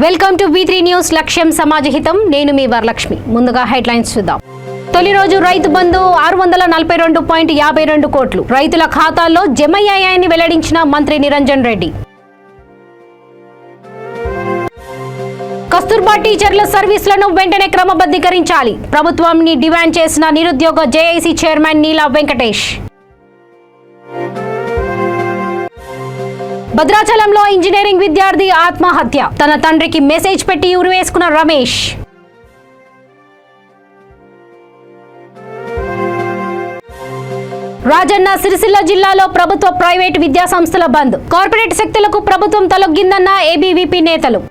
Welcome to V3 news లక్ష్యం సమాజహితం. నేను మీ వరలక్ష్మి. ముందుగా హెడ్లైన్స్ చూద్దాం. తొలి రోజు రైతు బంధు 642.52 కోట్లు రైతుల ఖాతాల్లో జమయ్యాయని వెల్లడించిన మంత్రి నిరంజన్ రెడ్డి. కస్తూర్బా టీచర్ల సర్వీసులను వెంటనే క్రమబద్ధీకరించాలి ప్రభుత్వాన్ని డిమాండ్ చేసిన నిరుద్యోగ జేఏసీ చైర్మన్ నీలా వెంకటేష్. భద్రాచలంలో ఇంజనీరింగ్ విద్యార్థి ఆత్మహత్య, తన తండ్రికి మెసేజ్ పెట్టి ఉరివేసుకున్న రమేష్. రాజన్న సిరిసిల్ల జిల్లాలో ప్రభుత్వ ప్రైవేటు విద్యా సంస్థల బంద్, కార్పొరేట్ శక్తులకు ప్రభుత్వం తలొగ్గిందన్న ఏబీవీపీ నేతలు.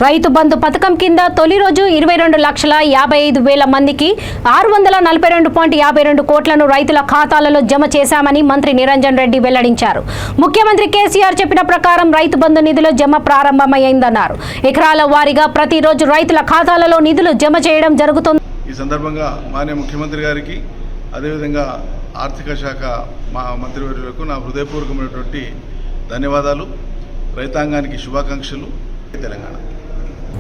రైతు బంధు పథకం కింద తొలి రోజు 22,55,000 మందికి 642.52 కోట్లను రైతుల ఖాతాలలో జమ చేశామని మంత్రి నిరంజన్ రెడ్డి వెల్లడించారు. ముఖ్యమంత్రి కేసీఆర్ చెప్పిన ప్రకారం రైతు బంధు నిధులు జమ ప్రారంభమైందన్నారు. ఎకరాల వారీగా ప్రతిరోజు రైతుల ఖాతాలలో నిధులు జమ చేయడం జరుగుతుంది. ఈ సందర్భంగా మాన్య ముఖ్యమంత్రి గారికి అదేవిధంగా ఆర్థిక శాఖ మా మంత్రివర్యులకు నా హృదయపూర్వకమైనటువంటి ధన్యవాదాలు. రైతాంగానికి శుభాకాంక్షలు. తెలంగాణ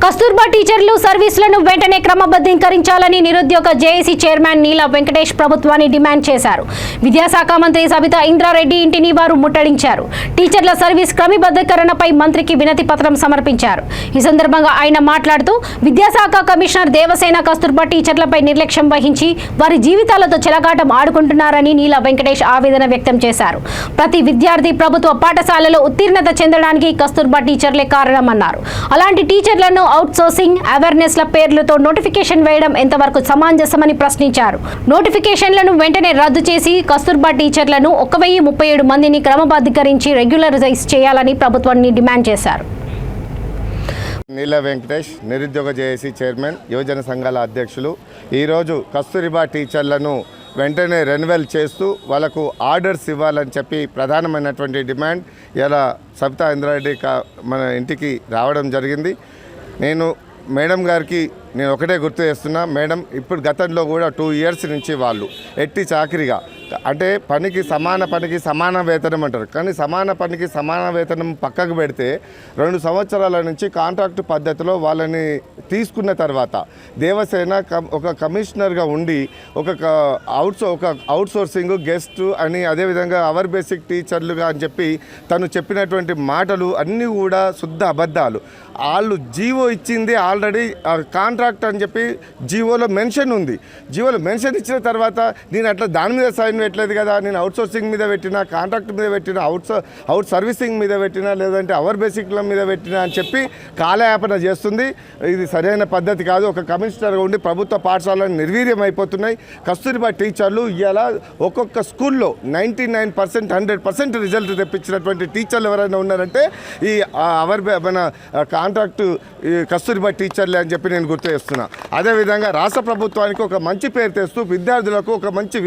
కస్తూర్బా టీచర్లు సర్వీసులను వెంటనే క్రమబద్ధీకరించాలని నిరుద్యోగ జేఏసీ చైర్మన్ నీలా వెంకటేష్ ప్రభుత్వాన్ని డిమాండ్ చేశారు. విద్యాశాఖ మంత్రి సబితా ఇంద్రారెడ్డి ఇంటిని వారు ముట్టడించారు. టీచర్ల సర్వీస్ క్రమబద్ధీకరణపై మంత్రికి వినతి పత్రం సమర్పించారు. ఈ సందర్భంగా ఆయన మాట్లాడుతూ విద్యాశాఖ కమిషనర్ దేవసేన కస్తూర్బా టీచర్లపై నిర్లక్ష్యం వహించి వారి జీవితాలతో చెలగాటం ఆడుకుంటున్నారని నీలా వెంకటేష్ ఆవేదన వ్యక్తం చేశారు. ప్రతి విద్యార్థి ప్రభుత్వ పాఠశాలలో ఉత్తీర్ణత చెందడానికి కస్తూర్బా టీచర్లే కారణమన్నారు. అలాంటి టీచర్లను అవుట్సోర్సింగ్ అవేర్నెస్ల పేర్లతో నోటిఫికేషన్ వేయడం ఎంతవరకు సమంజసమని ప్రశ్నించారు. నోటిఫికేషన్లను వెంటనే రద్దు చేసి కస్తూర్బా టీచర్లను 1,037 మందిని క్రమబద్ధీకరించి రెగ్యులరైజ్ చేయాలని ప్రభుత్వాన్ని డిమాండ్ చేశారు. నీలా వెంకటేష్, నిరుద్యోగ జేఏసీ చైర్మన్, యువజన సంఘాల అధ్యక్షులు. ఈరోజు కస్తూరిబా టీచర్లను వెంటనే రెన్యువల్ చేస్తూ వాళ్ళకు ఆర్డర్స్ ఇవ్వాలని చెప్పి ప్రధానమైనటువంటి డిమాండ్ ఇలా సబితా ఇంద్రారెడ్డి మన ఇంటికి రావడం జరిగింది. నేను మేడం గారికి నేను ఒకటే గుర్తు చేస్తున్నా, మేడం ఇప్పుడు గతంలో కూడా 2 ఇయర్స్ నుంచి వాళ్ళు ఎట్టి చాకిరిగా అంటే పనికి సమాన వేతనం అంటారు, కానీ సమాన పనికి సమాన వేతనం పక్కకు పెడితే 2 సంవత్సరాల నుంచి కాంట్రాక్ట్ పద్ధతిలో వాళ్ళని తీసుకున్న తర్వాత దేవసేన ఒక కమిషనర్గా ఉండి ఒక అవుట్సోర్సింగ్ గెస్ట్ అని అదేవిధంగా అవర్ బేసిక్ టీచర్లుగా అని చెప్పి తను చెప్పినటువంటి మాటలు అన్నీ కూడా శుద్ధ అబద్ధాలు. వాళ్ళు జీవో ఇచ్చింది ఆల్రెడీ కాంట్రాక్ట్ అని చెప్పి జీవోలో మెన్షన్ ఉంది. జీవోలో మెన్షన్ ఇచ్చిన తర్వాత నేను అట్లా దాని మీద సైన్ పెట్టలేదు కదా, నేను అవుట్సోర్సింగ్ మీద పెట్టినా, కాంట్రాక్ట్ మీద పెట్టినా, అవుట్ సర్వీసింగ్ మీద పెట్టినా, లేదంటే అవర్ బేసిక్ల మీద పెట్టినా అని చెప్పి కాలయాపన చేస్తుంది. ఇది సరైన పద్ధతి కాదు. ఒక కమిషనర్గా ఉండి ప్రభుత్వ పాఠశాలను నిర్వీర్యం అయిపోతున్నాయి. కస్తూరిబా టీచర్లు ఇలా ఒక్కొక్క స్కూల్లో 99% 100% రిజల్ట్ తెప్పించినటువంటి టీచర్లు ఎవరైనా ఉన్నారంటే ఈ మన కాంట్రాక్టు కస్తూరిబా టీచర్లే అని చెప్పి నేను గుర్తు చేస్తున్నా. అదేవిధంగా రాష్ట్ర ప్రభుత్వానికి ఒక మంచి పేరు తెస్తూ విద్యార్థులకు ఒక మంచి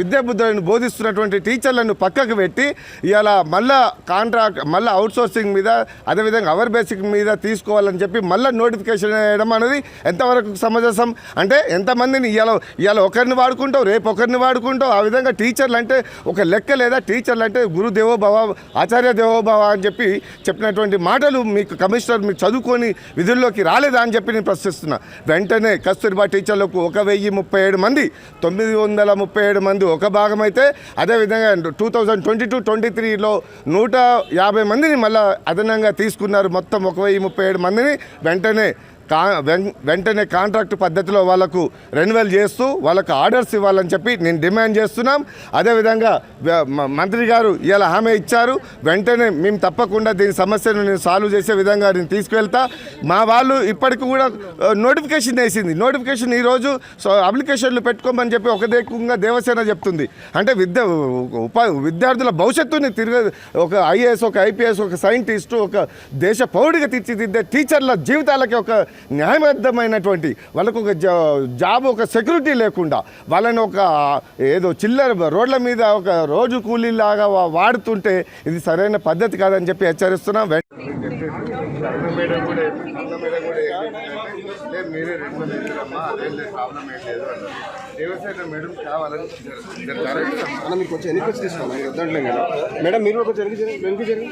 విద్యాబుద్ధులను బోధిస్తున్నటువంటి టీచర్లను పక్కకు పెట్టి ఇలా మళ్ళీ అవుట్సోర్సింగ్ మీద అదేవిధంగా అవర్ బేసిక్ మీద తీసుకోవాలని చెప్పి మళ్ళీ నోటిఫికేషన్ వేయడం అనేది ఎంతవరకు సమంజసం? అంటే ఎంతమందిని ఇవాళ ఒకరిని వాడుకుంటావు, రేపు ఒకరిని వాడుకుంటావు. ఆ విధంగా టీచర్లు అంటే ఒక లెక్క లేదా? టీచర్లు అంటే గురుదేవోభవ, ఆచార్య దేవోభవ అని చెప్పి చెప్పినటువంటి మాటలు మీకు కమిషనర్ మీరు చదువుకొని విధుల్లోకి రాలేదా అని చెప్పి నేను ప్రశ్నిస్తున్నా. వెంటనే కస్తూరిబా టీచర్లకు 1,037 మంది, 937 మంది ఒక భాగం అయితే, అదేవిధంగా 2022-23లో 150 మందిని మళ్ళీ అదనంగా తీసుకున్నారు. మొత్తం 1,037 మందిని వెంటనే కాంట్రాక్ట్ పద్ధతిలో వాళ్ళకు రెన్యువల్ చేస్తూ వాళ్ళకు ఆర్డర్స్ ఇవ్వాలని చెప్పి నేను డిమాండ్ చేస్తున్నాం. అదేవిధంగా మంత్రి గారు ఇలా హామీ ఇచ్చారు, వెంటనే మేము తప్పకుండా దీని సమస్యను నేను సాల్వ్ చేసే విధంగా నేను తీసుకువెళ్తా. మా వాళ్ళు ఇప్పటికి కూడా నోటిఫికేషన్ వేసింది. నోటిఫికేషన్ ఈరోజు అప్లికేషన్లు పెట్టుకోమని చెప్పి ఒక దేకంగా దేవసేన చెప్తుంది. అంటే విద్యార్థుల భవిష్యత్తుని ఒక ఐఏఎస్, ఒక ఐపీఎస్, ఒక సైంటిస్టు, ఒక దేశ పౌరుడిగా తీర్చిదిద్దే టీచర్ల జీవితాలకి ఒక న్యాయబద్ధమైనటువంటి వాళ్ళకు ఒక జాబ్, ఒక సెక్యూరిటీ లేకుండా వాళ్ళని ఒక ఏదో చిల్లర రోడ్ల మీద ఒక రోజు కూలీలాగా వాడుతుంటే ఇది సరైన పద్ధతి కాదని చెప్పి హెచ్చరిస్తున్నాం. మీరే మేడం కావాలని అన్న మీకు కొంచెం వెనక్కి వచ్చి తీసుకోండి వద్దంటలే కదా మేడం మీరు ఒక వెనక్కి జరిగి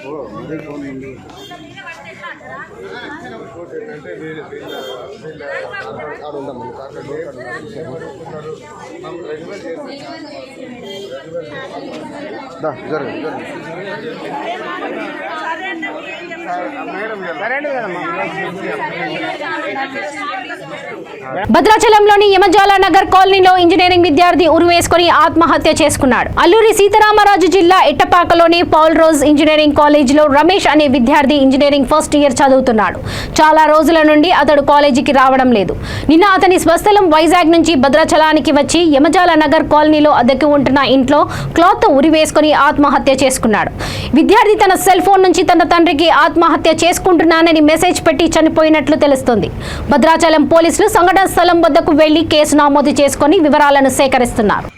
భద్రాచలంలోని యమజాల నగర్ కాలనీలో ఇంజనీరింగ్ విద్యార్థి ఉరివేసుకుని ఆత్మహత్య చేసుకున్నాడు. అల్లూరి సీతారామరాజు జిల్లా ఎట్టపాకలోని పౌల్ రోజ్ ఇంజనీరింగ్ కాలేజీలో రమేష్ అనే విద్యార్థి ఇంజనీరింగ్ ఫస్ట్ ఇయర్ చదువుతున్నాడు. చాలా రోజుల నుండి అతడు కాలేజీకి రావడం లేదు. నిన్న అతని స్వస్థలం వైజాగ్ నుంచి భద్రాచలానికి వచ్చి యమజాల నగర్ కాలనీలో అద్దెకు ఉంటున్న ఇంట్లో క్లాత్ తో ఉరివేసుకుని ఆత్మహత్య చేసుకున్నాడు. విద్యార్థి తన సెల్ ఫోన్ నుంచి తన తండ్రికి ఆత్మహత్య చేసుకుంటున్నానని మెసేజ్ పెట్టి చనిపోయినట్లు తెలుస్తోంది. భద్రాచలం పోలీసులు సంఘటన స్థలం వద్దకు వెళ్లి కేసు నమోదు చేసుకుని వివరాలను సేకరిస్తున్నారు.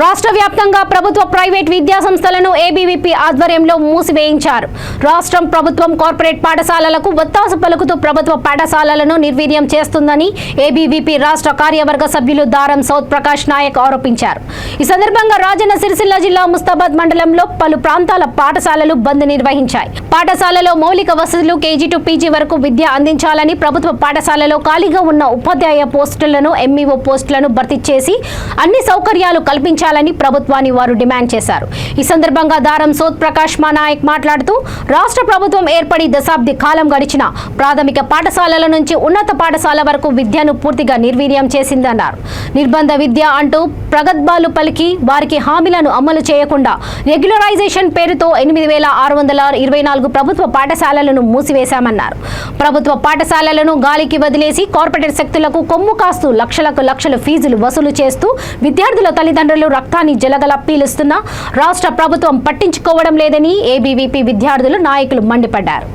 రాష్ట్ర వ్యాప్తంగా ప్రభుత్వ ప్రైవేట్ విద్యా సంస్థలను ఏబీవీపీ ఆధ్వర్యంలో మూసివేయించారు. రాష్ట్రం ప్రభుత్వం కార్పొరేట్ పాఠశాలలకు వత్తాసు పలుకుతూ ప్రభుత్వ పాఠశాలలను నిర్వీర్యం చేస్తుందని ఏబీవీపీ రాష్ట్ర కార్యవర్గ సభ్యులు దారం సౌత్ ప్రకాష్ నాయక్ ఆరోపించారు. ఈ సందర్భంగా రాజన్న సిరిసిల్ల జిల్లా ముస్తాబాద్ మండలంలో పలు ప్రాంతాల పాఠశాలలు బంద్ నిర్వహించాయి. పాఠశాలలో మౌలిక వసతులు కేజీ టు పీజీ వరకు విద్య అందించాలని, ప్రభుత్వ పాఠశాలలో ఖాళీగా ఉన్న ఉపాధ్యాయ పోస్టులను ఎంఈఓ పోస్టులను భర్తీ చేసి అన్ని సౌకర్యాలు కల్పించాలని ప్రభుత్వాన్ని వారు డిమాండ్ చేశారు. ఈ సందర్భంగా దారం సౌత్ ప్రకాష్ నాయక్ మాట్లాడుతూ రాష్ట్ర ప్రభుత్వం ఏర్పడి దశాబ్ది కాలం గడిచిన ప్రాథమిక పాఠశాలల నుంచి ఉన్నత పాఠశాల వరకు విద్యను పూర్తిగా నిర్వీర్యం చేసిందన్నారు. నిర్బంధ విద్య అంటూ ప్రగద్భాలు పలికి వారికి హామీలను అమలు చేయకుండా రెగ్యులరైజేషన్ పేరుతో 8,624 ప్రభుత్వ పాఠశాలలను మూసివేశామన్నారు. ప్రభుత్వ పాఠశాలలను గాలికి వదిలేసి కార్పొరేట్ శక్తులకు కొమ్ము కాస్తూ లక్షలు ఫీజులు వసూలు చేస్తూ విద్యార్థుల తల్లిదండ్రులు రక్తాన్ని జలగల పీలుస్తున్నా రాష్ట్ర ప్రభుత్వం పట్టించుకోవడం లేదని ఏబీవీపీ విద్యార్థులు నాయకులు మండిపడ్డారు.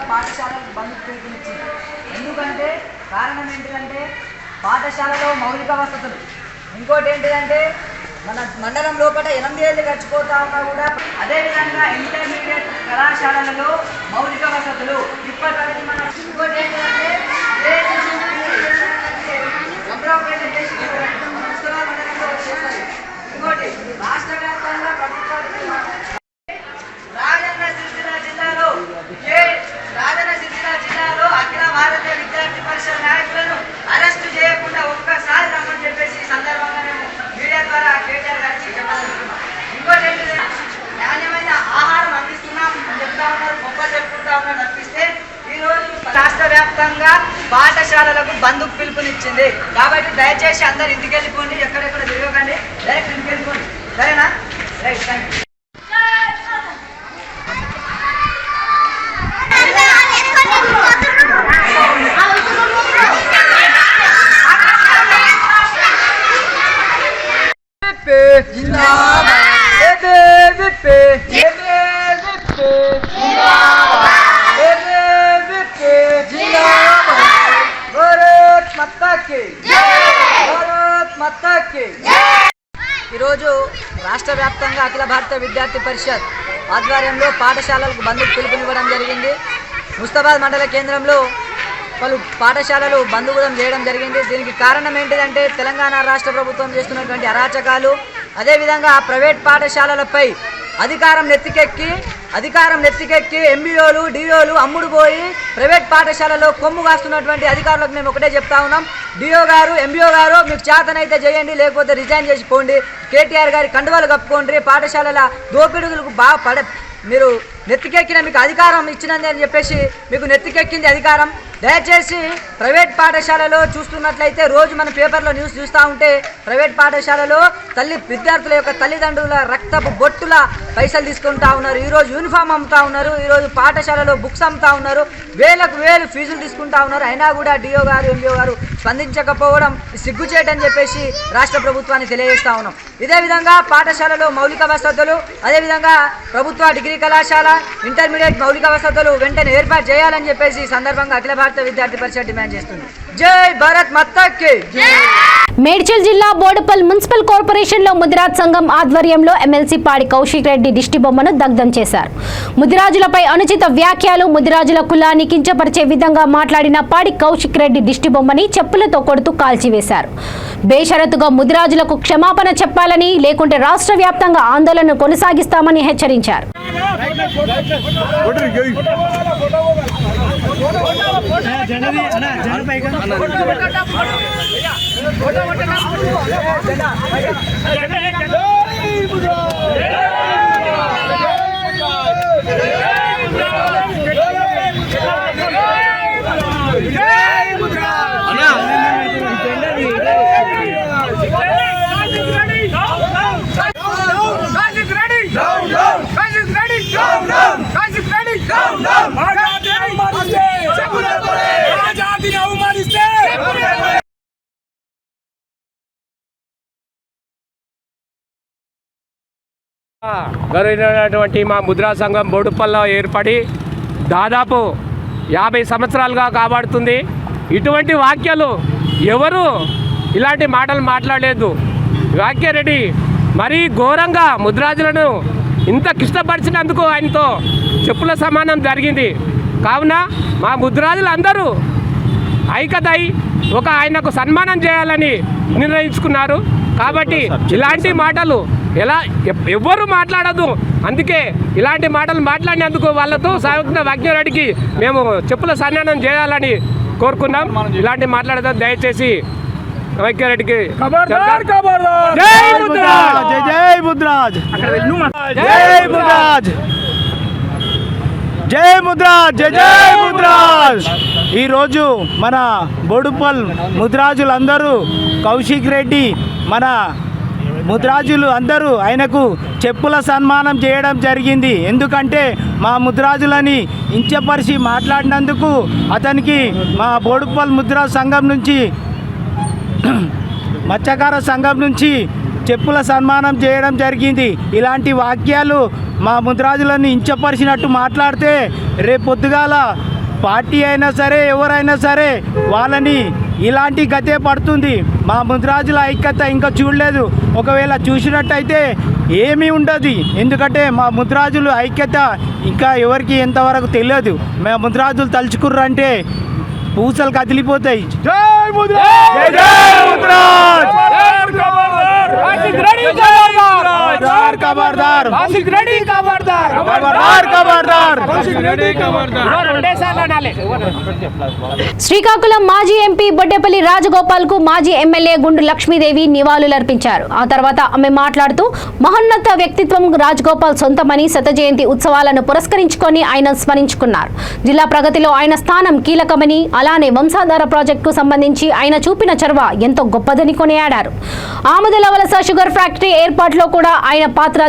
పాఠశాలలు బంద్ పిలుపునిచ్చింది. ఎందుకంటే కారణం ఏంటిదంటే పాఠశాలలో మౌలిక వసతులు, ఇంకోటి ఏంటిదంటే మన మండలం లోపల 8 ఏళ్ళు గడిచిపోతా ఉన్నా కూడా అదేవిధంగా ఇంటర్మీడియట్ కళాశాలలలో మౌలిక వసతులు ఇప్పటివరకు మన ఇంకోటి ఏంటంటే ఇంకోటి రాష్ట్ర వ్యాప్తంగా రాజన్న సిరిసిల్ల జిల్లాలో అఖిల భారత విద్యార్థి పరిషత్ నాయకులను అరెస్టు చేయకుండా ఒక్కసారి రమ్మని చెప్పేసి సందర్భంగా మేము మీడియా ద్వారా కేటీఆర్ గారికి చెప్పాలనుకున్నాం. ఇంకోటి నాణ్యమైన ఆహారం అందిస్తున్నాం చెప్తా ఉన్నారు, గొప్ప చెప్పుకుంటా ఉన్నారు తప్పిస్తే ఈరోజు రాష్ట్ర వ్యాప్తంగా పాఠశాలలకు బంద్ పిలుపునిచ్చింది. కాబట్టి దయచేసి అందరు ఇంటికి వెళ్ళిపోండి, ఎక్కడెక్కడ తిరగకండి, డైరెక్ట్ ఇంటికి వెళ్ళిపోండి. సరేనా? Right, thank you. ఈరోజు రాష్ట్ర వ్యాప్తంగా అఖిల భారత విద్యార్థి పరిషత్ ఆధ్వర్యంలో పాఠశాలలకు బంద్ పిలుపునివ్వడం జరిగింది. ముస్తాబాద్ మండల కేంద్రంలో పలు పాఠశాలలు బంద్ కూడా చేయడం జరిగింది. దీనికి కారణం ఏంటిదంటే తెలంగాణ రాష్ట్ర ప్రభుత్వం చేస్తున్నటువంటి అరాచకాలు, అదేవిధంగా ప్రైవేట్ పాఠశాలలపై అధికారం నెత్తికెక్కి ఎంబీఓలు డిఓలు అమ్ముడు పోయి ప్రైవేట్ పాఠశాలలో కొమ్ము కాస్తున్నటువంటి అధికారులకు మేము ఒకటే చెప్తా ఉన్నాం. డిఓ గారు, ఎంబీఓ గారు, మీకు చేతనైతే చేయండి, లేకపోతే రిజైన్ చేసి పోండి. కేటీఆర్ గారి కండువాలు కప్పుకోండి. పాఠశాలల దోపిడులకు బాగా మీరు నెత్తికెక్కిన మీకు అధికారం ఇచ్చినది అని చెప్పేసి మీకు నెత్తికెక్కింది అధికారం. దయచేసి ప్రైవేట్ పాఠశాలలో చూస్తున్నట్లయితే రోజు మన పేపర్లో న్యూస్ చూస్తూ ఉంటే ప్రైవేట్ పాఠశాలలో విద్యార్థుల యొక్క తల్లిదండ్రుల రక్తపు బొట్టుల పైసలు తీసుకుంటా ఉన్నారు. ఈరోజు యూనిఫామ్ అమ్ముతా ఉన్నారు, ఈరోజు పాఠశాలలో బుక్స్ అమ్ముతా ఉన్నారు, వేలకు ఫీజులు తీసుకుంటా ఉన్నారు. అయినా కూడా డిఓ గారు, ఎంబీఓ గారు స్పందించకపోవడం సిగ్గుచేటని చెప్పేసి రాష్ట్ర ప్రభుత్వాన్ని తెలియజేస్తా ఉన్నాం. ఇదే విధంగా పాఠశాలలో మౌలిక వసతులు, అదేవిధంగా ప్రభుత్వ డిగ్రీ కళాశాల, ఇంటర్మీడియట్ మౌలిక వసతులు వెంటనే ఏర్పాటు చేయాలని చెప్పేసి ఈ సందర్భంగా అఖిల భారత విద్యార్థి పరిషత్ డిమాండ్ చేస్తుంది. జై భారత్ మాతాకి జై. మేడ్చల్ జిల్లా బోడుపల్ మున్సిపల్ కార్పొరేషన్ లో ముదిరాజ్ సంఘం ఆధ్వర్యంలో ఎమ్మెల్సీ పాడి కౌశిక్ రెడ్డి దిష్టి బొమ్మను దగ్ధం చేశారు. ముదిరాజులపై అనుచిత వ్యాఖ్యలు, ముదిరాజుల కులాన్ని కించపరిచే విధంగా మాట్లాడిన పాడి కౌశిక్ రెడ్డి దిష్టి బొమ్మని చెప్పులతో కొడుతూ కాల్చివేశారు. బేషరతుగా ముదిరాజులకు క్షమాపణ చెప్పాలని, లేకుంటే రాష్ట్ర వ్యాప్తంగా ఆందోళన కొనసాగిస్తామని హెచ్చరించారు. గౌరవమైనటువంటి మా ముద్రా సంఘం బోడుపల్లో ఏర్పడి దాదాపు 50 సంవత్సరాలుగా కాపాడుతుంది. ఇటువంటి వాక్యాలు ఎవరు ఇలాంటి మాటలు మాట్లాడలేదు. వాక్యారెడ్డి మరీ ఘోరంగా ముద్రాజులను ఇంత కిష్టపరిచినందుకు ఆయనతో చెప్పుల సమానం జరిగింది. కావున మా ముద్రాజులు అందరూ ఐక్యతై ఆయనకు సన్మానం చేయాలని నిర్ణయించుకున్నారు. కాబట్టి ఇలాంటి మాటలు ఎవ్వరు మాట్లాడదు. అందుకే ఇలాంటి మాటలు మాట్లాడినందుకు వాళ్ళతో సాగుతున్న వాక్యారెడ్డికి మేము చెప్పుల సన్మానం చేయాలని కోరుకున్నాం. ఇలాంటి మాట్లాడదా దయచేసి వాక్యారెడ్డికి జై ముద్రాజ్, జై జై ముద్రాజ్. ఈరోజు మన బోడుపల్ ముద్రాజులందరూ కౌశిక్ రెడ్డి మన ముద్రాజులు అందరూ ఆయనకు చెప్పుల సన్మానం చేయడం జరిగింది. ఎందుకంటే మా ముద్రాజులని ఇంచపరిచి మాట్లాడినందుకు అతనికి మా బోడుపల్ ముద్రా సంఘం నుంచి మత్స్యకార సంఘం నుంచి చెప్పుల సన్మానం చేయడం జరిగింది. ఇలాంటి వాక్యాలు మా ముద్రాజులను ఇంచపరిచినట్టు మాట్లాడితే రేపొద్దుగాల పార్టీ అయినా సరే ఎవరైనా సరే వాళ్ళని ఇలాంటి గతే పడుతుంది. మా ముద్రాజుల ఐక్యత ఇంకా చూడలేదు. ఒకవేళ చూసినట్టయితే ఏమీ ఉండదు. ఎందుకంటే మా ముద్రాజులు ఐక్యత ఇంకా ఎవరికి ఎంతవరకు తెలియదు. మా ముద్రాజులు తలుచుకుర్రంటే పూసలు కదిలిపోతాయి. జై ముద్రాజ్, జై జై ముద్రాజ్. శ్రీకాకుళం మాజీ ఎంపీ బొడ్డేపల్లి రాజగోపాల్ కు మాజీ ఎమ్మెల్యే గుండు లక్ష్మీదేవి నివాళులర్పించారు. ఆ తర్వాత ఆమె మాట్లాడుతూ మహోన్నత వ్యక్తిత్వం రాజగోపాల్ సొంతమని, శత జయంతి ఉత్సవాలను పురస్కరించుకొని ఆయన స్మరించుకున్నారు. జిల్లా ప్రగతిలో ఆయన స్థానం కీలకమని, అలానే వంశాధార ప్రాజెక్టుకు సంబంధించి ఆయన చూపిన చొరవ ఎంతో గొప్పదని కొనియాడారు. ఆమదుల వలస షుగర్ ఫ్యాక్టరీ ఏర్పాటులో కూడా ఆయన పాత్ర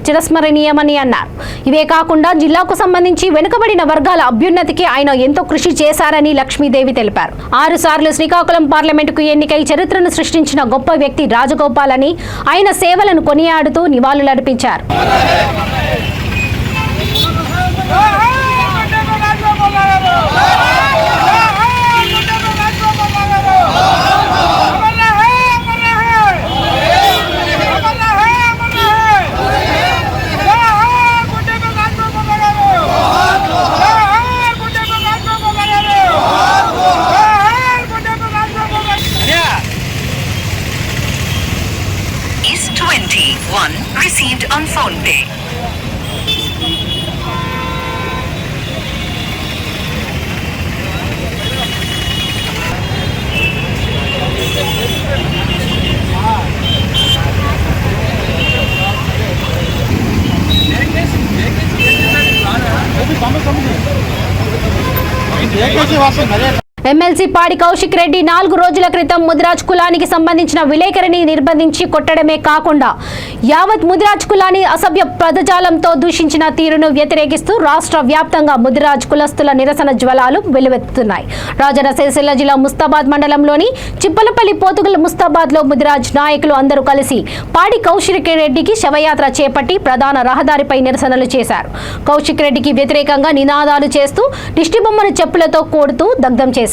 చిరస్మరణీయమని అన్నారు. ఇవే కాకుండా జిల్లాకు సంబంధించి వెనుకబడిన వర్గాల అభ్యున్నతికి ఆయన ఎంతో కృషి చేశారని లక్ష్మీదేవి తెలిపారు. 6 సార్లు శ్రీకాకుళం పార్లమెంటుకు ఎన్నికై చరిత్రను సృష్టించిన గొప్ప వ్యక్తి రాజగోపాల్ అని ఆయన సేవలను కొనియాడుతూ నివాళులర్పించారు. Received on phone pay. MLC పాడి కౌశిక్ రెడ్డి 4 రోజుల క్రితం ముదిరాజ్ కులానికి సంబంధించిన విలేకరిని నిర్బంధించి కొట్టడమే కాకుండా యావత్ ముదిరాజ్ కులాన్ని అసభ్య పదజాలంతో దూషించిన తీరును వ్యతిరేకిస్తూ రాష్ట్ర వ్యాప్తంగా ముదిరాజ్ కులస్తుల నిరసన జ్వలాలు వెల్లువెత్తుతున్నాయి. రాజన్న సిరిసిల్ల జిల్లా ముస్తాబాద్ మండలంలోని చిప్పలపల్లి పోతుగల్ ముస్తాబాద్ లో ముదిరాజ్ నాయకులు అందరూ కలిసి పాడి కౌశిక్ రెడ్డికి శవయాత్ర చేపట్టి ప్రధాన రహదారిపై నిరసనలు చేశారు. కౌశిక్ రెడ్డికి వ్యతిరేకంగా నినాదాలు చేస్తూ దిష్టిబొమ్మను చెప్పులతో కొడుతూ దగ్ధం చేశారు.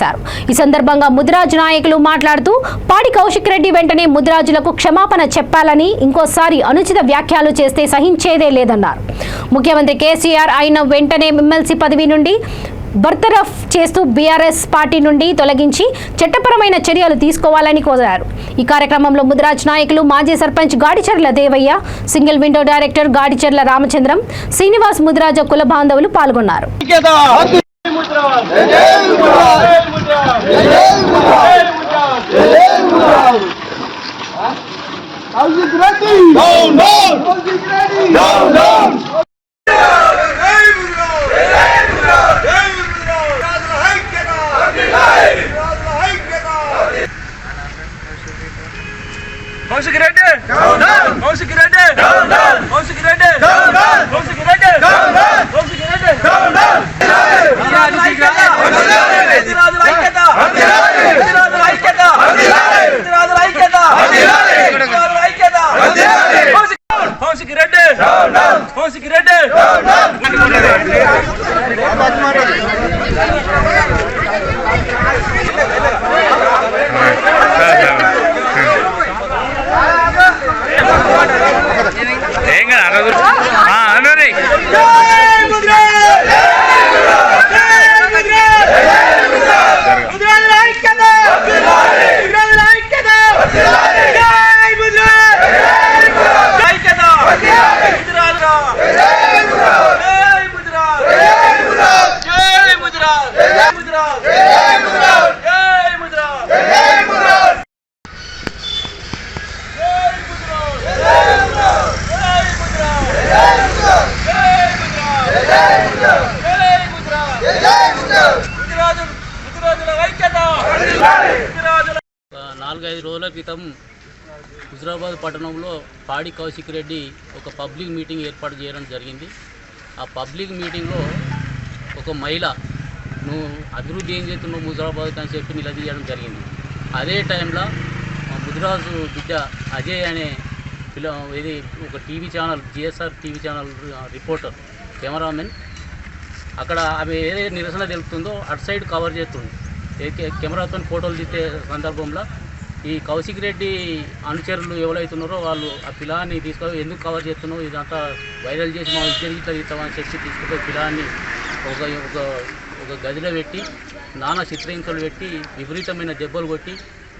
ఈ సందర్భంగా ముదిరాజ్ నాయకులు మాట్లాడుతూ పాడి కౌశిక్ రెడ్డి వెంటనే ముదిరాజులకు క్షమాపణ చెప్పాలని, ఇంకోసారి అనుచిత వ్యాఖ్యలు చేస్తే సహించేదే లేదన్నారు. ముఖ్యమంత్రి కేసీఆర్ ఆయన వెంటనే ఎమ్మెల్సీ పదవి నుండి బర్తరఫ్ చేస్తూ బీఆర్ఎస్ పార్టీ నుండి తొలగించి చట్టపరమైన చర్యలు తీసుకోవాలని కోరారు. ఈ కార్యక్రమంలో ముదిరాజ్ నాయకులు మాజీ sarpanch Gadicherla Devaiah, single window director Gadicherla Ramachandram, Srinivas Mudiraja కుల బాంధవులు పాల్గొన్నారు. కౌశిక్ రెడ్డి కౌశిక్ రెడ్డి కౌశిక్ రెడ్డి కౌశిక్ రెడ్డి కౌశిక్ రెడ్డి కౌశిక్ రెడ్డి కౌశిక్ రెడ్డి రోజుల క్రితం హుజరాబాద్ పట్టణంలో పాడి కౌశిక్ రెడ్డి ఒక పబ్లిక్ మీటింగ్ ఏర్పాటు చేయడం జరిగింది. ఆ పబ్లిక్ మీటింగ్లో ఒక మహిళ నువ్వు అభివృద్ధి ఏం చేస్తున్నావు హుజరాబాద్ అని చెప్పి నిలదీయడం జరిగింది. అదే టైంలో ముదిరాజు బిడ్డ అజయ్ అనే ఇది ఒక TV channel GSR TV channel reporter cameraman అక్కడ ఆమె ఏదైతే నిరసన తెలుపుతుందో అటు సైడ్ కవర్ చేస్తుంది. కెమెరాతో ఫోటోలు తీసే సందర్భంలో ఈ కౌశిక్ రెడ్డి అనుచరులు ఎవరైతున్నారో వాళ్ళు ఆ పిల్లాన్ని తీసుకొని ఎందుకు కవర్ చేస్తున్నావు, ఇదంతా వైరల్ చేసి మా ఇద్దరికి ఇట్లా తీస్తామని చెప్పి తీసుకుపోయి పిల్లాన్ని ఒక గదిలో పెట్టి నానా చిత్రహింసలు పెట్టి విపరీతమైన దెబ్బలు కొట్టి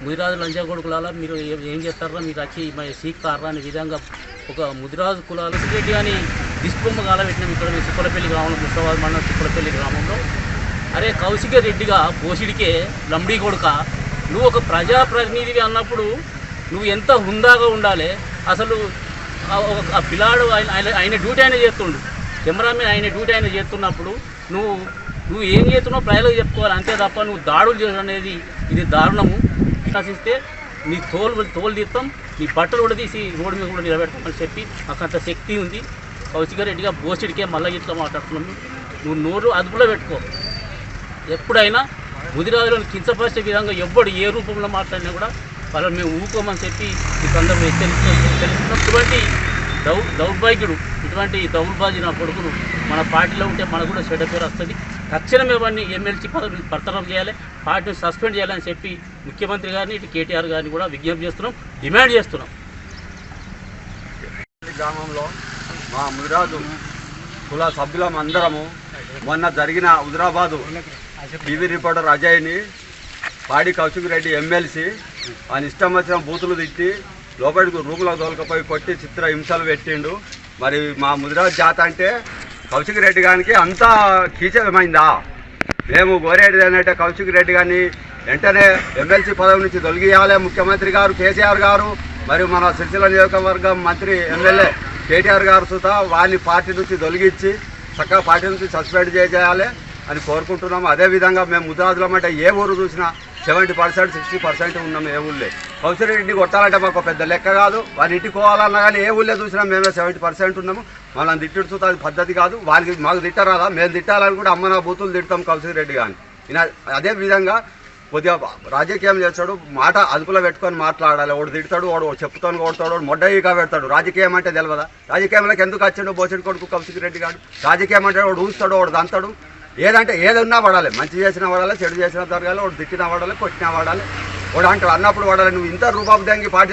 ముదిరాజు లంచా కొడుకులాల మీరు ఏం చేస్తారా, మీరు వచ్చి సీక్తారా అనే విధంగా ఒక ముదిరాజు కులాలు రెడ్డి అని దిష్బొమ్మ కాలబెట్టినాం ఇక్కడ చిప్పలపల్లి గ్రామంలో ముస్తాబాద్ మండలం చిప్పలపల్లి గ్రామంలో. అరే కౌశిక రెడ్డిగా పోసిడికే లంబడి కొడుక, నువ్వు ఒక ప్రజాప్రతినిధివి అన్నప్పుడు నువ్వు ఎంత హుందాగా ఉండాలి. అసలు ఆ పిల్లాడు ఆయన డ్యూటీ ఆయన చేస్తుండు, కెమెరామెన్ ఆయన డ్యూటీ ఆయన చేస్తున్నప్పుడు నువ్వు ఏం చేస్తున్నావు ప్రజలకు చెప్పుకోవాలి అంతే తప్ప నువ్వు దాడులు చేయడం అనేది ఇది దారుణము. శాసిస్తే నీ తోలు తీస్తాం, నీ బట్టలు కూడా తీసి రోడ్డు మీద కూడా నిలబెడతామని చెప్పి నాకు అంత శక్తి ఉంది. కౌశిక రెడ్డిగా బోసిడికే మళ్ళీ ఇట్లా మాట్లాడుతున్నాము. నువ్వు నోరు అదుపులో పెట్టుకో. ఎప్పుడైనా ముదిరాజులను కించపరిచే విధంగా ఎవ్వడు ఏ రూపంలో మాట్లాడినా కూడా వాళ్ళని మేము ఊకోమని చెప్పి ఈ సందర్భంగా హెచ్చరిస్తున్నటువంటి దౌర్భాగ్యుడు ఇటువంటి దౌర్భాగ్య నా కొడుకును మన పార్టీలో ఉంటే మనకు కూడా చెడ్డ పేరు వస్తుంది. తక్షణమే ఇవన్నీ ఎమ్మెల్సీ పదవి బర్తరఫ్ చేయాలి, పార్టీని సస్పెండ్ చేయాలని చెప్పి ముఖ్యమంత్రి గారిని ఇటు కేటీఆర్ గారిని కూడా విజ్ఞప్తి చేస్తున్నాం, డిమాండ్ చేస్తున్నాం. గ్రామంలో మా ముదిరాజు కుల సభ్యులం అందరము మొన్న జరిగిన హుజరాబాదు టీవీ రిపోర్టర్ అజయ్ని పాడి కౌశిక్ రెడ్డి ఎమ్మెల్సీ ఆయన ఇష్టం వచ్చిన బూతులు తిట్టి లోపలికి రూములో తోలుకపోయి కొట్టి చిత్ర హింసలు పెట్టిండు. మరి మా ముదిరాజ్ జాత అంటే కౌశిక్ రెడ్డి గారికి అంతా కీచకమైందా? మేము కోరేది ఏంటంటే కౌశిక్ రెడ్డి గారిని వెంటనే ఎమ్మెల్సీ పదవి నుంచి తొలగియాలి. ముఖ్యమంత్రి గారు కేసీఆర్ గారు మరియు మన సిరిసిల్ల నియోజకవర్గం మంత్రి ఎమ్మెల్యే కేటీఆర్ గారు సుతా వారిని పార్టీ నుంచి తొలగించి చక్కగా పార్టీ నుంచి సస్పెండ్ చేయాలి. అని కోరుకుంటున్నాము. అదేవిధంగా మేము ముద్రాజులం అంటే ఏ ఊరు చూసినా 70% 60% ఉన్నాము. ఏ ఊళ్ళే కౌశిరెడ్డిని కొట్టాలంటే మాకు పెద్ద లెక్క కాదు. వారి ఇంటికి పోవాలన్నా కానీ ఏ ఊళ్ళో చూసినా మేమే 70% ఉన్నాము. మనం తిట్టుడుతూ అది పద్ధతి కాదు. వాళ్ళకి మాకు తిట్టరాదా? మేము తిట్టాలని కూడా అమ్మ నా బూతులు తిడతాం కౌశిరెడ్డి కానీ. అదేవిధంగా కొద్దిగా రాజకీయం చేస్తాడు, మాట అదుపులో పెట్టుకొని మాట్లాడాలి. వాడు తిడతాడు, వాడు చెప్పుకొని కొడతాడు, వాడు మొడ్డయిగా పెడతాడు. రాజకీయం అంటే తెలియదా? రాజకీయంలోకి ఎందుకు వచ్చాడు బోచెడి కొడుకు కౌశిరెడ్డి గారు? రాజకీయం అంటే వాడు ఊస్తాడు, వాడు దంతాడు. ఏదంటే ఏదన్నా పడాలి, మంచి చేసినా పడాలి, చెడు చేసినా జరగాలి, వాడు తిట్టినా పడాలి, కొట్టినా పడాలి. వాడు అంటాడు అన్నప్పుడు పడాలి. నువ్వు ఇంత రూపాపు దానికి పార్టీ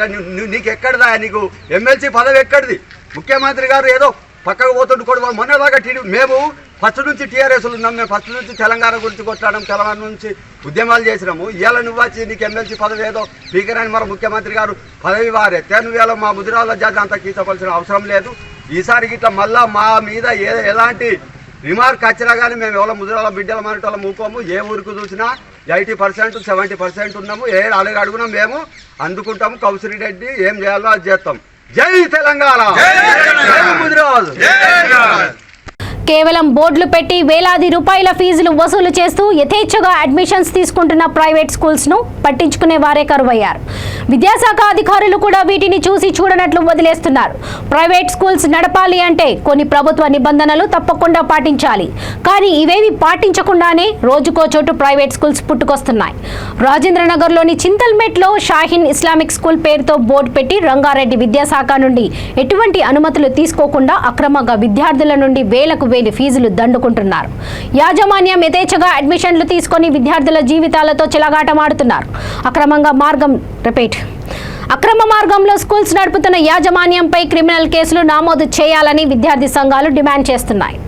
నీకు ఎక్కడిదా? నీకు ఎమ్మెల్సీ పదవి ఎక్కడిది? ముఖ్యమంత్రి గారు ఏదో పక్కకు పోతుండు కూడా మొన్నదాకా మేము ఫస్ట్ నుంచి టీఆర్ఎస్లు ఉన్నాం. మేము ఫస్ట్ నుంచి తెలంగాణ గురించి కొట్లాడాం, తెలంగాణ నుంచి ఉద్యమాలు చేసినాము. ఇవాళ నువ్వు వచ్చి నీకు ఎమ్మెల్సీ పదవి ఏదో స్పీకర్ అని మరి ముఖ్యమంత్రి గారు పదవి వారెత్తే నువ్వు ఇలా మా ముదిరాల జాతి అంతా గీచవలసిన అవసరం లేదు. ఈసారికి ఇట్లా మళ్ళా మా మీద ఎలాంటి రిమార్క్ వచ్చినా కానీ మేము ఎవరో ముదిరాల బిడ్డల మనటోళ్ళ మూకోము. ఏ ఊరికి చూసినా 80% 70% ఉన్నాము. ఏ అడుగునా మేము అందుకుంటాము. కౌశిరెడ్డి ఏం చేయాలో అది చేస్తాం. జై తెలంగాణ, జై ముదిరాజు. కేవలం బోర్డులు పెట్టి వేలాది రూపాయల ఫీజులు వసూలు చేస్తూ యథేచ్ఛగా అడ్మిషన్స్ తీసుకుంటున్న ప్రైవేట్ స్కూల్స్ ను పట్టించుకునే వారే కరువయ్యారు. విద్యాశాఖ అధికారులు కూడా వీటిని చూసి చూడనట్లు వదిలేస్తున్నారు. ప్రైవేట్ స్కూల్స్ నడపాలి అంటే కొన్ని ప్రభుత్వ నిబంధనలు తప్పకుండా పాటించాలి. కానీ ఇవేవి పాటించకుండానే రోజుకో చోటు ప్రైవేట్ స్కూల్స్ పుట్టుకొస్తున్నాయి. రాజేంద్రనగర్లోని చింతల్మెట్లో షాహీన్ ఇస్లామిక్ స్కూల్ పేరుతో బోర్డు పెట్టి రంగారెడ్డి విద్యాశాఖ నుండి ఎటువంటి అనుమతులు తీసుకోకుండా అక్రమంగా విద్యార్థుల నుండి వేలకు వేలు ఫీజులు దండుకుంటున్నారు. యాజమాన్యం యథేచ్ఛగా అడ్మిషన్లు తీసుకొని విద్యార్థుల జీవితాలతో చెలగాటమాడుతున్నారు. అక్రమ మార్గంలో స్కూల్స్ నడుపుతున్న యాజమాన్యంపై క్రిమినల్ కేసులు నమోదు చేయాలని విద్యార్థి సంఘాలు డిమాండ్ చేస్తున్నాయి.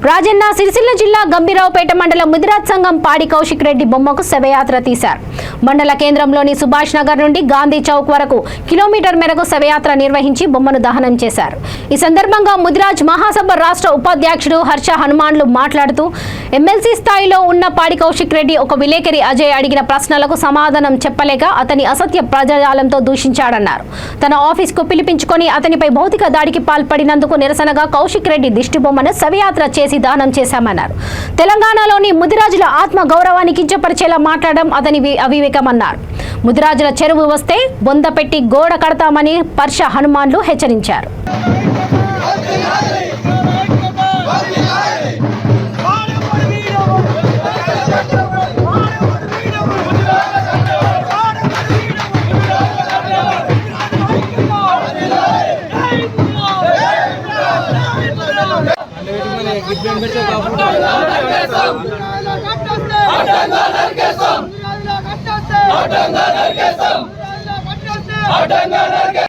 రాజన్న సిరిసిల్ల జిల్లా గంభీరావుపేట మండలం ముదిరాజ్ సంఘం పాడి కౌశిక్ రెడ్డి బొమ్మకు శవయాత్ర తీశారు. మండల కేంద్రంలోని సుభాష్ నగర్ నుండి గాంధీ చౌక్ వరకు కిలోమీటర్ మేరకు శవయాత్ర నిర్వహించి బొమ్మను దహనం చేశారు. ఈ సందర్భంగా ముదిరాజ్ మహాసభ రాష్ట్ర ఉపాధ్యక్షుడు హర్ష హనుమాన్లు మాట్లాడుతూ ఎమ్మెల్సీ స్థాయిలో ఉన్న పాడి కౌశిక్ రెడ్డి ఒక విలేకరి అజయ్ అడిగిన ప్రశ్నలకు సమాధానం చెప్పలేక అతని అసత్య ప్రజాలంతో దూషించాడన్నారు. తన ఆఫీస్కు పిలిపించుకొని అతనిపై భౌతిక దాడికి పాల్పడినందుకు నిరసనగా కౌశిక్ రెడ్డి దిష్టి బొమ్మను శవయాత్ర చేసి దానం చేశామన్నారు. తెలంగాణలోని ముదిరాజుల ఆత్మ గౌరవాన్ని కించపరిచేలా మాట్లాడడం అతని అవివేకమన్నారు. ముదిరాజుల చెరువు వస్తే బొంద పెట్టి గోడ కడతామని హర్ష హనుమాన్లు హెచ్చరించారు.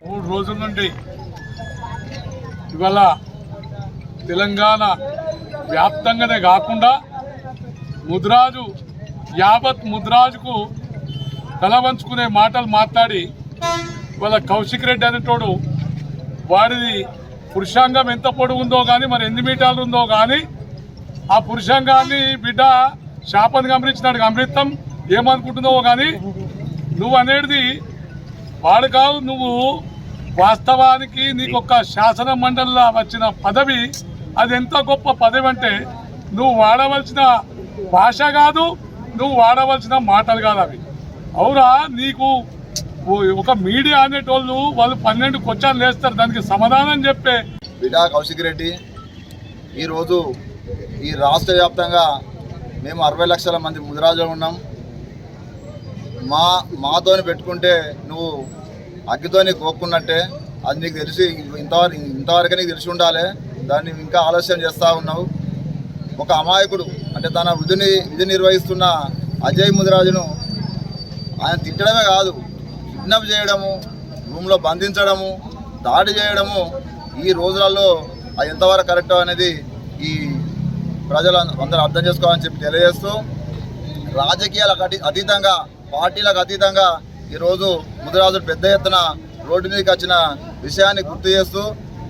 మూడు రోజుల నుండి ఇవాళ తెలంగాణ వ్యాప్తంగానే కాకుండా ముదిరాజు యావత్ ముదిరాజుకు తలవంచుకునే మాటలు మాట్లాడి ఇవాళ కౌశిక్ రెడ్డి అనేటోడు వాడిది పురుషాంగం ఎంత పొడుగు ఉందో కానీ మరి ఎన్ని మీటర్లు ఉందో కానీ ఆ పురుషాంగాన్ని బిడ్డ శాపను గమనించినాడు. అమృతం ఏమనుకుంటుందో కానీ నువ్వు అనేది వాడు కాదు. నువ్వు వాస్తవానికి నీకు ఒక శాసన మండలిలో వచ్చిన పదవి, అది ఎంత గొప్ప పదవి అంటే నువ్వు వాడవలసిన భాష కాదు, నువ్వు వాడవలసిన మాటలు కాదు అవి. అవురా, నీకు ఒక మీడియా అనేటోళ్ళు వాళ్ళు 12 క్వశ్చన్లు వేస్తారు, దానికి సమాధానం చెప్పే బిడ్డా కౌశిక్ రెడ్డి. ఈరోజు ఈ రాష్ట్ర వ్యాప్తంగా మేము 60 లక్షల మంది ముదిరాజులు ఉన్నాం. మాతోని పెట్టుకుంటే నువ్వు అగ్గితోని కోక్కున్నట్టే. అది నీకు తెలిసి ఇంతవరకు నీకు తెలిసి ఉండాలి. దాన్ని ఇంకా ఆలస్యం చేస్తూ ఉన్నావు. ఒక అమాయకుడు అంటే తన విధి నిర్వహిస్తున్న అజయ్ ముదిరాజును ఆయన తిట్టడమే కాదు, కిడ్నాప్ చేయడము, రూమ్లో బంధించడము, దాడి చేయడము ఈ రోజులలో అది ఎంతవరకు కరెక్ట్ అనేది ఈ ప్రజలు అందరూ అర్థం చేసుకోవాలని చెప్పి తెలియజేస్తూ, రాజకీయాలకు అతీతంగా, పార్టీలకు అతీతంగా ఈరోజు ముదిరాజులు పెద్ద ఎత్తున రోడ్డు మీదకి వచ్చిన విషయాన్ని గుర్తు చేస్తూ,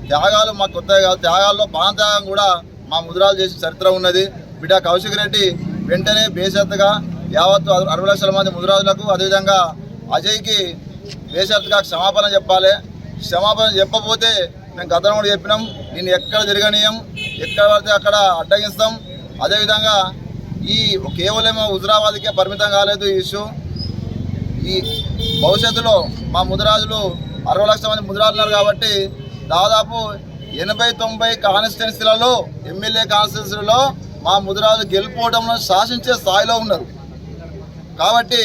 త్యాగాలు మాకు కొత్తగా కాదు, త్యాగాల్లో ప్రాణత్యాగం కూడా మా ముదిరాజు చేసిన చరిత్ర ఉన్నది. బిడ్డ కౌశిక్ రెడ్డి వెంటనే బేషరతుగా యావత్తు 60 లక్షల మంది ముదిరాజులకు, అదేవిధంగా అజయ్కి బేషరతుగా క్షమాపణ చెప్పాలి. క్షమాపణ చెప్పకపోతే మేము గతంలో కూడా చెప్పినాం, నేను ఎక్కడ తిరగనీయం, ఎక్కడ పడితే అక్కడ అడ్డగిస్తాం. అదేవిధంగా ఈ కేవలం హుజురాబాద్కే పరిమితం కాలేదు ఈ ఇష్యూ. ఈ భవిష్యత్తులో మా ముదిరాజులు 60 లక్షల మంది ముదిరాజులు ఉన్నారు కాబట్టి దాదాపు 80-90 కాన్స్టిట్యున్సీలలో, ఎమ్మెల్యే కాన్స్టిట్యున్సీలలో మా ముదిరాజులు గెలుపోవడంలో శాసించే స్థాయిలో ఉన్నారు. కాబట్టి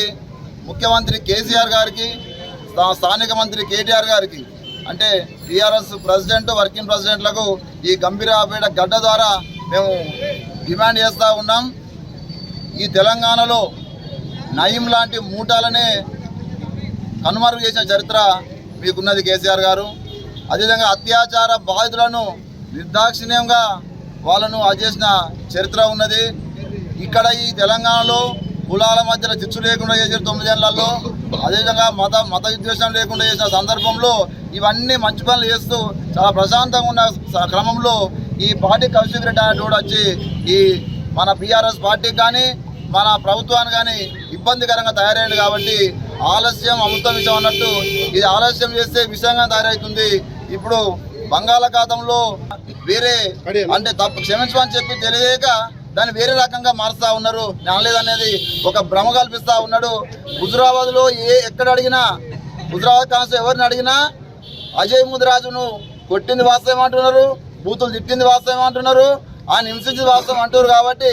ముఖ్యమంత్రి కేసీఆర్ గారికి, స్థానిక మంత్రి కేటీఆర్ గారికి, అంటే టీఆర్ఎస్ ప్రెసిడెంట్, వర్కింగ్ ప్రెసిడెంట్లకు ఈ గంభీరాపేట గడ్డ ద్వారా మేము డిమాండ్ చేస్తూ ఉన్నాం. ఈ తెలంగాణలో నయం లాంటి మూటాలనే కనుమరుగు చేసిన చరిత్ర మీకున్నది కేసీఆర్ గారు. అదేవిధంగా అత్యాచార బాధితులను నిర్దాక్షిణ్యంగా వాళ్ళను చేసిన చరిత్ర ఉన్నది. ఇక్కడ ఈ తెలంగాణలో కులాల మధ్యలో చిచ్చు లేకుండా చేసిన 9 ఏళ్లలో, అదేవిధంగా మత విద్వేషం లేకుండా చేసిన సందర్భంలో ఇవన్నీ మంచి పనులు చేస్తూ చాలా ప్రశాంతంగా ఉన్న క్రమంలో ఈ పార్టీ కౌశిక్ రెడ్డి అనేటువంటి వచ్చి ఈ మన బీఆర్ఎస్ పార్టీకి కానీ మన ప్రభుత్వానికి కానీ ఇబ్బందికరంగా తయారైంది. కాబట్టి ఆలస్యం అమృతం విషయం అన్నట్టు ఇది ఆలస్యం చేస్తే విషయంగా తయారవుతుంది. ఇప్పుడు బంగాళాఖాతంలో వేరే అంటే తప్పు క్షమించమని చెప్పి తెలియక దాన్ని వేరే రకంగా మారుస్తూ ఉన్నారు. నాలేదనేది ఒక భ్రమ కల్పిస్తూ ఉన్నాడు. హుజురాబాద్లో ఎక్కడ అడిగినా, హుజురాబాద్ కాన్స్టిట్యూన్సీ ఎవరిని అడిగినా అజయ్ ముదిరాజును కొట్టింది వాస్తవం అంటున్నారు, బూతులు తిట్టింది వాస్తవం అంటున్నారు, ఆయన హింసించింది వాస్తవం అంటున్నారు. కాబట్టి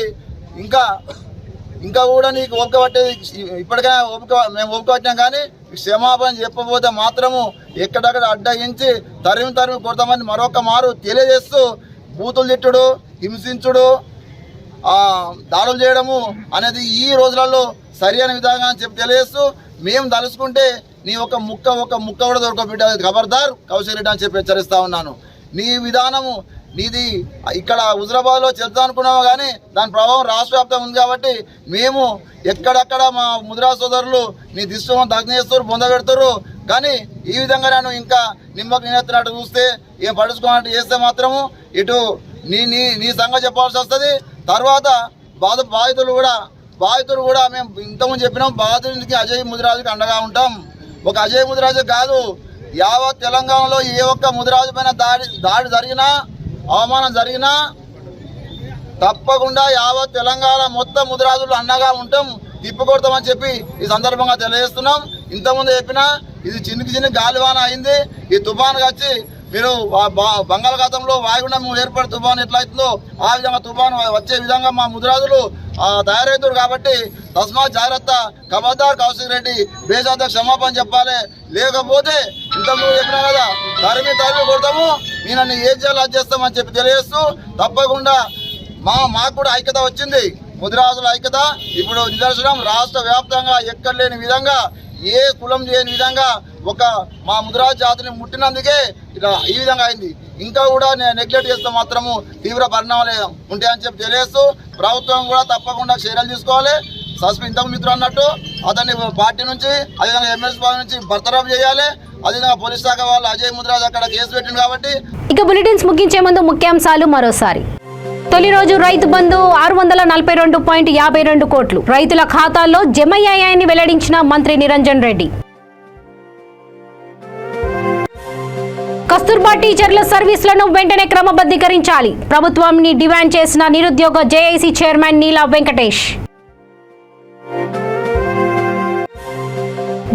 ఇంకా కూడా నీకు ఓపిక పట్టేది ఇప్పటికైనా మేము ఓపిక పట్టినాం. కానీ క్షమాపణ చెప్పబోతే మాత్రము ఎక్కడక్కడ అడ్డగించి తరిమి కొడతామని మరొక మారు తెలియజేస్తూ, బూతులు తిట్టుడు, హింసించుడు, దాడులు చేయడము అనేది ఈ రోజులలో సరి అయిన విధంగా అని చెప్పి తెలియజేస్తూ, మేము తలుసుకుంటే నీ ఒక ముక్క కూడా దొరక బిడ్డ ఖబర్దార్ కౌశిక్ రెడ్డి అని చెప్పి హెచ్చరిస్తా ఉన్నాను. నీ విధానము నీది ఇక్కడ హుజురాబాద్లో చెప్తా అనుకున్నాము, కానీ దాని ప్రభావం రాష్ట్ర వ్యాప్తంగా ఉంది. కాబట్టి మేము ఎక్కడక్కడ మా ముదిరాజు సోదరులు నీ దిష్టం దగ్న చేస్తారు, బొంద పెడతారు. కానీ ఈ విధంగా నేను ఇంకా నిమ్మకు నేనెత్తినట్టు చూస్తే, ఏం పడుచుకున్నట్టు చేస్తే మాత్రము ఇటు నీ సంగతి చెప్పాల్సి వస్తుంది. తర్వాత బాధితులు కూడా మేము ఇంతకుముందు చెప్పినాం, బాధితునికి అజయ్ ముదిరాజుకి అండగా ఉంటాం. ఒక అజయ్ ముదిరాజు కాదు, యావత్ తెలంగాణలో ఏ ఒక్క ముదిరాజు పైన దాడి జరిగినా, అవమానం జరిగినా తప్పకుండా యావత్ తెలంగాణ మొత్తం ముదిరాజులు అండగా ఉంటాం, తిప్పికొడతామని చెప్పి ఈ సందర్భంగా తెలియజేస్తున్నాం. ఇంతకుముందు చెప్పినా ఇది చిన్న గాలివాన అయింది. ఈ తుఫాను వచ్చి మీరు బంగాళాఖాతంలో వాయుగుండం ఏర్పడే తుఫాను ఎట్లా అవుతుందో ఆ విధంగా తుఫాను వచ్చే విధంగా మా ముదిరాజులు తయారవుతారు. కాబట్టి తస్మాత్ జాగ్రత్త, ఖబర్దార్ కౌశిక్ రెడ్డి బేజాత క్షమాపణ చెప్పాలి. లేకపోతే ఇంతకుముందు చెప్పినా కదా, తరిమి కొడతాము, నేను ఏం చేయాలో అది చేస్తామని చెప్పి తెలియజేస్తూ, తప్పకుండా మాకు కూడా ఐక్యత వచ్చింది. ముదిరాజుల ఐక్యత ఇప్పుడు నిదర్శనం. రాష్ట్ర వ్యాప్తంగా ఎక్కడ లేని విధంగా, ఏ కులం చేయని విధంగా ఒక మా ముదిరాజు జాతిని ముట్టినందుకే ఇలా ఈ విధంగా అయింది. ఇంకా కూడా నెగ్లెక్ట్ చేస్తే మాత్రము తీవ్ర పరిణామాలు ఉంటాయని చెప్పి తెలియజేస్తూ, ప్రభుత్వం కూడా తప్పకుండా చర్యలు తీసుకోవాలి. ఇంతకు మిత్రులు అన్నట్టు అతన్ని పార్టీ నుంచి, అదేవిధంగా ఎమ్మెల్సీ పార్టీ నుంచి బర్తరఫ్ చేయాలి. అదేవిధంగా పోలీస్ శాఖ వాళ్ళు అజయ్ ముదిరాజు అక్కడ కేసు పెట్టింది. కాబట్టి ఇక బులెటిన్స్ ముగించే ముందు ముఖ్యాంశాలు మరోసారి. తొలి రోజు రైతు బంధు 642.52 కోట్లు రైతుల ఖాతాల్లో జమయ్యాయని వెల్లడించిన మంత్రి నిరంజన్ రెడ్డి. కస్తూర్బా టీచర్ల సర్వీసులను వెంటనే క్రమబద్ధీకరించాలి, ప్రభుత్వాన్ని డిమాండ్ చేసిన నిరుద్యోగ జేఏసీ చైర్మన్ నీలా వెంకటేష్.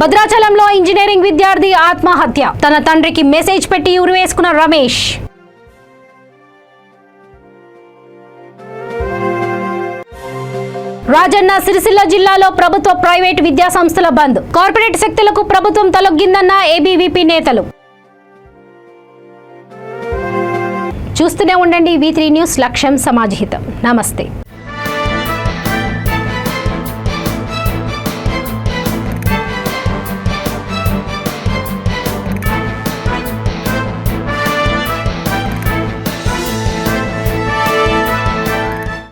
భద్రాచలంలో ఇంజనీరింగ్ విద్యార్థి ఆత్మహత్య, తన తండ్రికి మెసేజ్ పెట్టి ఉరివేసుకున్న రమేష్. రాజన్న సిరిసిల్ల జిల్లాలో ప్రభుత్వ ప్రైవేటు విద్యా సంస్థల బంద్, కార్పొరేట్ శక్తులకు ప్రభుత్వం తలొగ్గిందన్న ఏబీవీపీ నేతలు. చూస్తూనే ఉండండి V3 న్యూస్, లక్ష్యం సమాజహితం. నమస్తే.